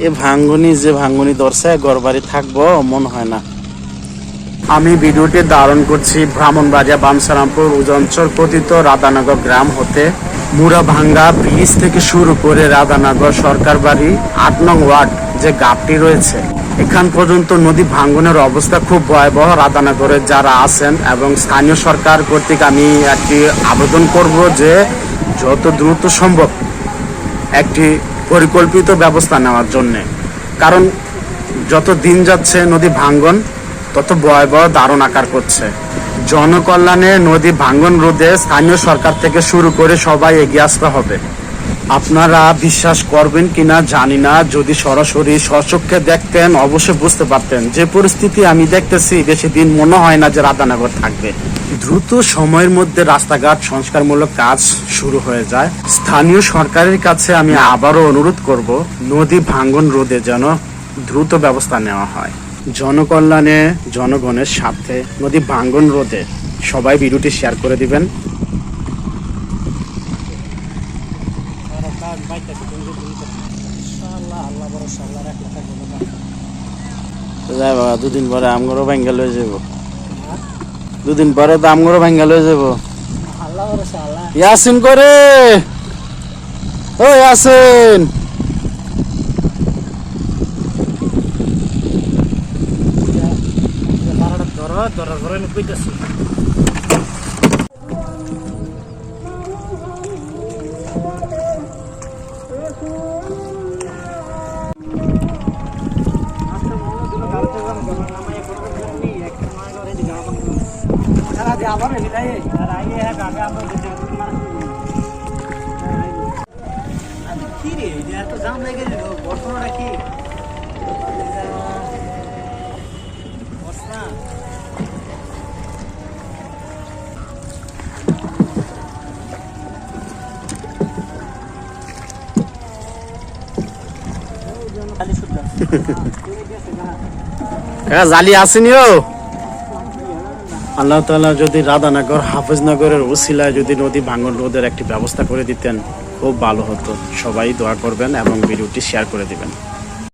এ যে ভাঙ্গনি ধরছে ঘরবাড়ি থাকবো মনে হয় না। আমি ভিডিওটি ধারণ করছি ব্রাহ্মণবাড়িয়া বামসারামপুর উজাঞ্চল পতিত রাধানগর গ্রাম হতে। মুড়াভাঙ্গা ব্রিজ থেকে শুরু করে রাধানগর সরকার বাড়ি ৮ নং ওয়ার্ড যে গাপটি রয়েছে, এখান পর্যন্ত নদী ভাঙ্গনের অবস্থা খুব ভয়াবহ। রাধানগরে যারা আছেন এবং স্থানীয় সরকার কর্তৃক আমি একটি আবেদন করব যে যত দ্রুত সম্ভব একটি পরিকল্পিত ব্যবস্থা নেওয়ার জন্যে। কারণ যত দিন যাচ্ছে নদী ভাঙ্গন তত ভয়াবহ দারুণ আকার করছে। জনকল্যাণে নদী ভাঙ্গন রোধে স্থানীয় সরকার থেকে শুরু করে সবাই এগিয়ে আসতে হবে। আপনারা বিশ্বাস করবেন কিনা জানি না, যদি সরাসরি স্বচক্ষে দেখতেন অবশ্যই বুঝতে পারতেন যে পরিস্থিতি আমি দেখতেছি বেশি দিন মনে হয় না যে রাধানগর থাকবে। দ্রুত সময়ের মধ্যে রাস্তাঘাট সংস্কারমূলক কাজ শুরু হয়ে যায়। স্থানীয় সরকারের কাছে আমি আবারও অনুরোধ করব নদী ভাঙ্গন রোধে যেন দ্রুত ব্যবস্থা নেওয়া হয়। জনকল্যাণে জনগণের স্বার্থে নদী ভাঙ্গন রোধে সবাই ভিডিওটি শেয়ার করে দিবেন। দুদিন পরে আমগরও ভাঙ্গা লয়ে যাব, দুদিন পরে তো আমগরও ভাঙ্গা লয়ে যাব। ইয়াসিন করে ও ইয়াসিন, ধরার ঘরে কইতাছি কি রে এত জাম লেগে গেল বর্তমানটা কি জালি আসেনিও। আল্লাহ তাআলা যদি রাধানগর হাফিজনগরের ওসিলায় যদি নদী ভাঙ্গন রোধের একটি ব্যবস্থা করে দিতেন খুব ভালো হতো। সবাই দোয়া করবেন এবং ভিডিওটি শেয়ার করে দিবেন।